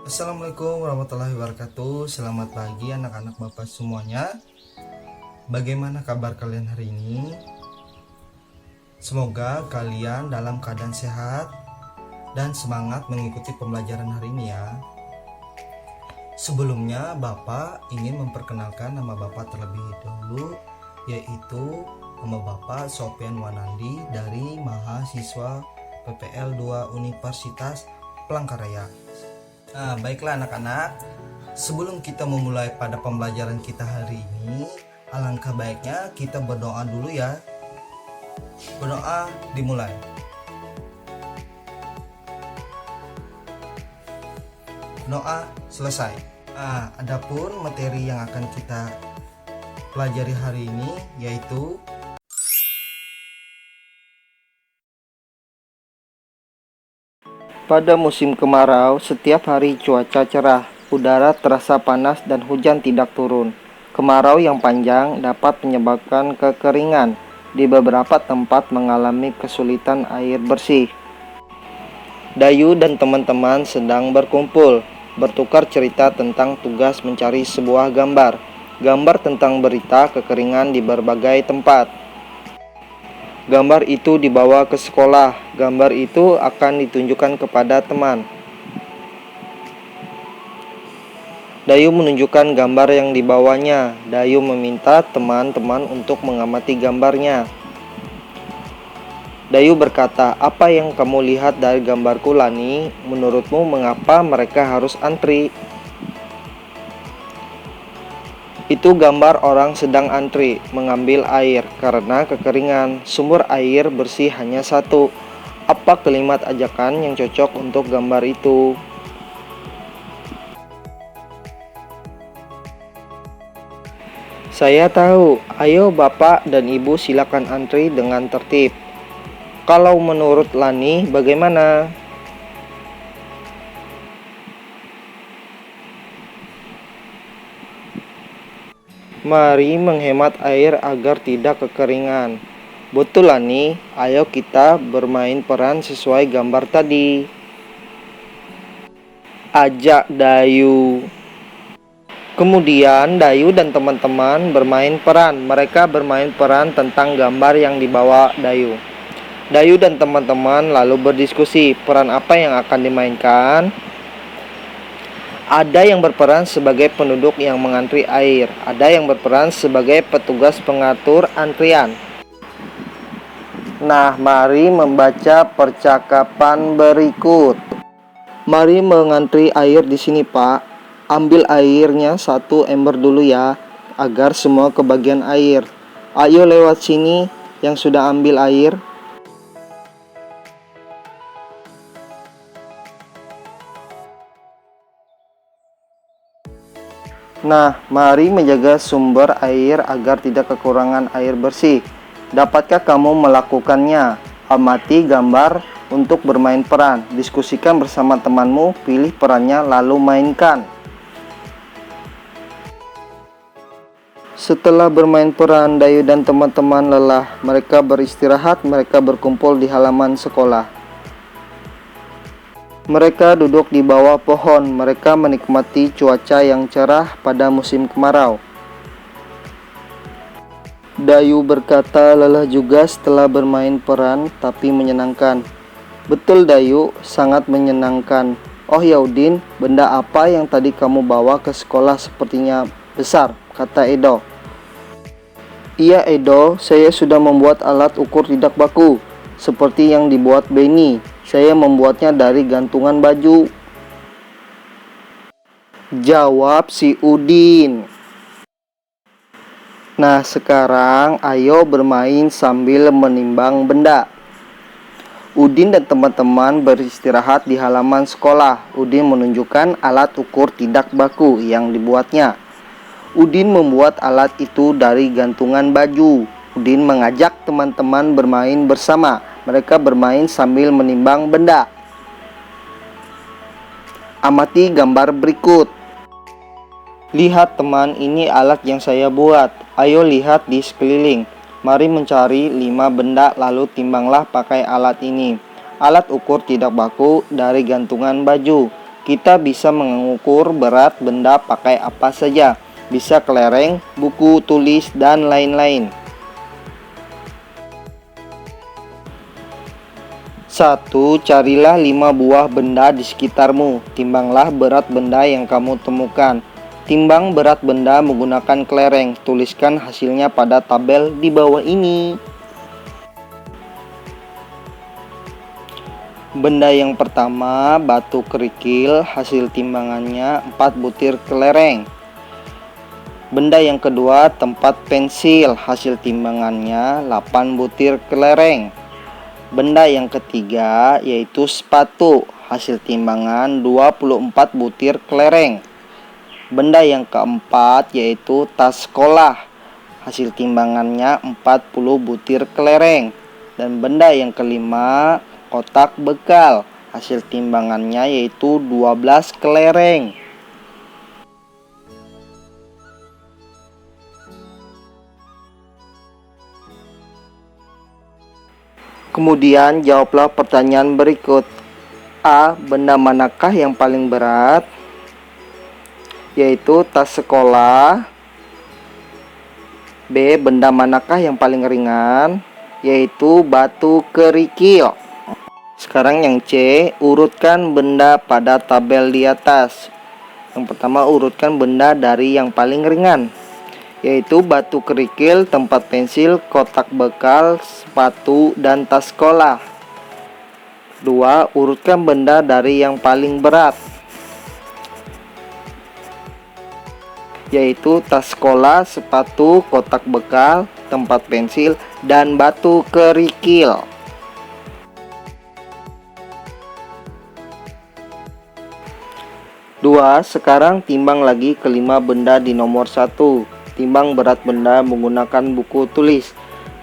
Assalamualaikum warahmatullahi wabarakatuh. Selamat pagi anak-anak bapak semuanya. Bagaimana kabar kalian hari ini? Semoga kalian dalam keadaan sehat dan semangat mengikuti pembelajaran hari ini ya. Sebelumnya bapak ingin memperkenalkan nama bapak terlebih dahulu, yaitu nama bapak Sofyan Wanandi dari mahasiswa PPL 2 Universitas Palangkaraya. Nah, baiklah anak-anak, sebelum kita memulai pada pembelajaran kita hari ini, alangkah baiknya kita berdoa dulu ya. Berdoa dimulai. Doa selesai. Nah, adapun materi yang akan kita pelajari hari ini yaitu pada musim kemarau, setiap hari cuaca cerah, udara terasa panas dan hujan tidak turun. Kemarau yang panjang dapat menyebabkan kekeringan. Di beberapa tempat mengalami kesulitan air bersih. Dayu dan teman-teman sedang berkumpul, bertukar cerita tentang tugas mencari sebuah gambar. Gambar tentang berita kekeringan di berbagai tempat. Gambar itu dibawa ke sekolah. Gambar itu akan ditunjukkan kepada teman. Dayu menunjukkan gambar yang dibawanya. Dayu meminta teman-teman untuk mengamati gambarnya. Dayu berkata, "Apa yang kamu lihat dari gambarku, Lani? Menurutmu mengapa mereka harus antri?" Itu gambar orang sedang antri mengambil air karena kekeringan. Sumber air bersih hanya satu. Apa kalimat ajakan yang cocok untuk gambar itu? Saya tahu. Ayo Bapak dan Ibu silakan antri dengan tertib. Kalau menurut Lani bagaimana? Mari menghemat air agar tidak kekeringan. Betul Lani, ayo kita bermain peran sesuai gambar tadi. Ajak Dayu. Kemudian Dayu dan teman-teman bermain peran. Mereka bermain peran tentang gambar yang dibawa Dayu. Dayu dan teman-teman lalu berdiskusi peran apa yang akan dimainkan. Ada yang berperan sebagai penduduk yang mengantri air. Ada yang berperan sebagai petugas pengatur antrian. Nah, mari membaca percakapan berikut. Mari mengantri air di sini, Pak. Ambil airnya satu ember dulu ya, agar semua kebagian air. Ayo lewat sini yang sudah ambil air. Nah, mari menjaga sumber air agar tidak kekurangan air bersih. Dapatkah kamu melakukannya? Amati gambar untuk bermain peran. Diskusikan bersama temanmu, pilih perannya lalu mainkan. Setelah bermain peran, Dayu dan teman-teman lelah. Mereka beristirahat, mereka berkumpul di halaman sekolah. Mereka duduk di bawah pohon. Mereka menikmati cuaca yang cerah pada musim kemarau. Dayu berkata lelah juga setelah bermain peran, tapi menyenangkan. Betul Dayu, sangat menyenangkan. Oh ya Udin, benda apa yang tadi kamu bawa ke sekolah sepertinya besar, kata Edo. Iya Edo, saya sudah membuat alat ukur tidak baku, seperti yang dibuat Benny. Saya membuatnya dari gantungan baju. Jawab si Udin. Nah sekarang ayo bermain sambil menimbang benda. Udin dan teman-teman beristirahat di halaman sekolah. Udin menunjukkan alat ukur tidak baku yang dibuatnya. Udin membuat alat itu dari gantungan baju. Udin mengajak teman-teman bermain bersama. Mereka bermain sambil menimbang benda. Amati gambar berikut. Lihat teman, ini alat yang saya buat. Ayo lihat di sekeliling. Mari mencari 5 benda lalu timbanglah pakai alat ini. Alat ukur tidak baku dari gantungan baju. Kita bisa mengukur berat benda pakai apa saja. Bisa kelereng, buku tulis, dan lain-lain. 1. Carilah 5 buah benda di sekitarmu. Timbanglah berat benda yang kamu temukan. Timbang berat benda menggunakan kelereng. Tuliskan hasilnya pada tabel di bawah ini. Benda yang pertama, batu kerikil, hasil timbangannya 4 butir kelereng. Benda yang kedua, tempat pensil, hasil timbangannya 8 butir kelereng. Benda yang ketiga yaitu sepatu, hasil timbangan 24 butir kelereng. Benda yang keempat yaitu tas sekolah, hasil timbangannya 40 butir kelereng. Dan benda yang kelima, kotak bekal, hasil timbangannya yaitu 12 kelereng. Kemudian jawablah pertanyaan berikut. A. Benda manakah yang paling berat? Yaitu tas sekolah. B. Benda manakah yang paling ringan? Yaitu batu kerikil. Sekarang yang C, urutkan benda pada tabel di atas. Yang pertama, urutkan benda dari yang paling ringan, yaitu batu kerikil, tempat pensil, kotak bekal, sepatu, dan tas sekolah. 2. Urutkan benda dari yang paling berat, yaitu tas sekolah, sepatu, kotak bekal, tempat pensil, dan batu kerikil. 2. Sekarang timbang lagi kelima benda di nomor 1. Timbang berat benda menggunakan buku tulis.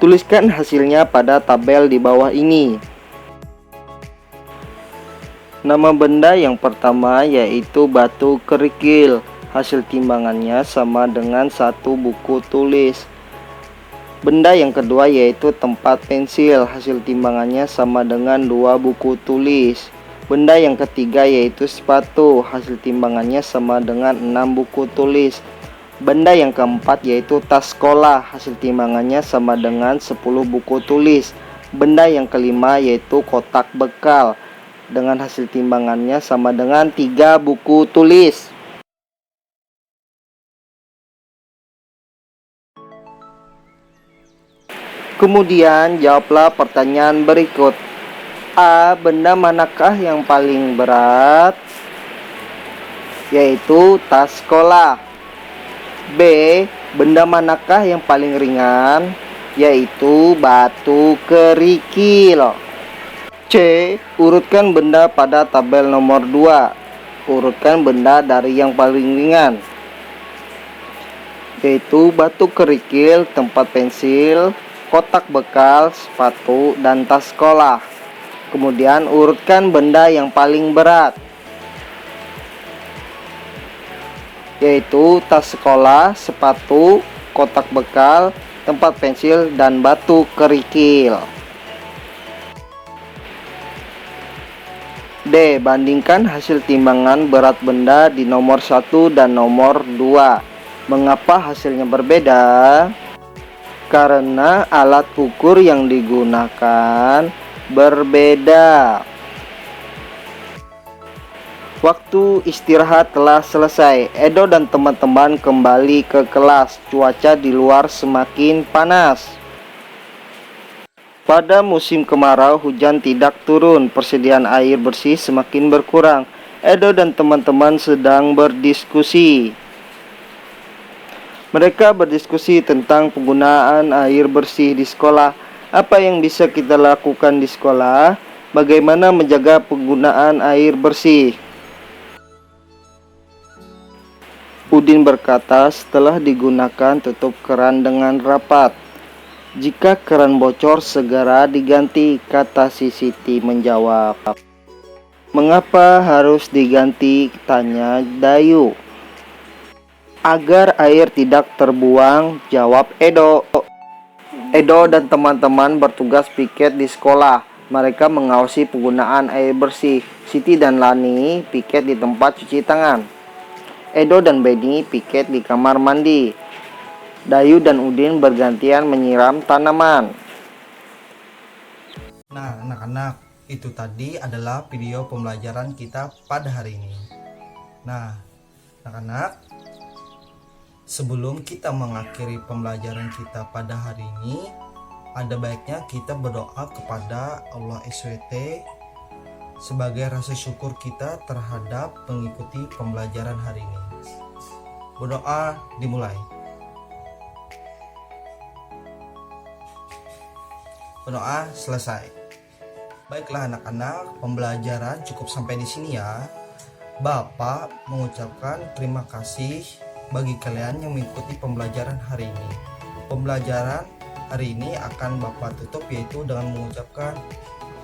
Tuliskan hasilnya pada tabel di bawah ini. Nama benda yang pertama yaitu batu kerikil. Hasil timbangannya sama dengan 1 buku tulis. Benda yang kedua yaitu tempat pensil. Hasil timbangannya sama dengan 2 buku tulis. Benda yang ketiga yaitu sepatu. Hasil timbangannya sama dengan 6 buku tulis. Benda yang keempat yaitu tas sekolah. Hasil timbangannya sama dengan 10 buku tulis. Benda yang kelima yaitu kotak bekal. Dengan hasil timbangannya sama dengan 3 buku tulis. Kemudian jawablah pertanyaan berikut. A. Benda manakah yang paling berat? Yaitu tas sekolah. B. Benda manakah yang paling ringan? Yaitu batu kerikil. C. Urutkan benda pada tabel nomor 2. Urutkan benda dari yang paling ringan, yaitu batu kerikil, tempat pensil, kotak bekal, sepatu, dan tas sekolah. Kemudian urutkan benda yang paling berat, yaitu tas sekolah, sepatu, kotak bekal, tempat pensil, dan batu kerikil. D. Bandingkan hasil timbangan berat benda di nomor 1 dan nomor 2. Mengapa hasilnya berbeda? Karena alat ukur yang digunakan berbeda. Waktu istirahat telah selesai. Edo dan teman-teman kembali ke kelas. Cuaca di luar semakin panas. Pada musim kemarau, hujan tidak turun. Persediaan air bersih semakin berkurang. Edo dan teman-teman sedang berdiskusi. Mereka berdiskusi tentang penggunaan air bersih di sekolah. Apa yang bisa kita lakukan di sekolah? Bagaimana menjaga penggunaan air bersih? Udin berkata, setelah digunakan tutup keran dengan rapat. Jika keran bocor segera diganti, kata si Siti menjawab. Mengapa harus diganti? Tanya Dayu. Agar air tidak terbuang, jawab Edo. Edo dan teman-teman bertugas piket di sekolah. Mereka mengawasi penggunaan air bersih. Siti dan Lani piket di tempat cuci tangan. Edo dan Beni piket di kamar mandi. Dayu dan Udin bergantian menyiram tanaman. Nah, anak-anak, itu tadi adalah video pembelajaran kita pada hari ini. Nah, anak-anak, sebelum kita mengakhiri pembelajaran kita pada hari ini, ada baiknya kita berdoa kepada Allah SWT sebagai rasa syukur kita terhadap mengikuti pembelajaran hari ini. Berdoa dimulai. Berdoa selesai. Baiklah anak-anak, pembelajaran cukup sampai di sini ya. Bapak mengucapkan terima kasih bagi kalian yang mengikuti pembelajaran hari ini. Pembelajaran hari ini akan Bapak tutup yaitu dengan mengucapkan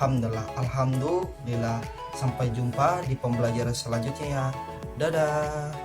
Alhamdulillah. Sampai jumpa di pembelajaran selanjutnya ya. Dadah.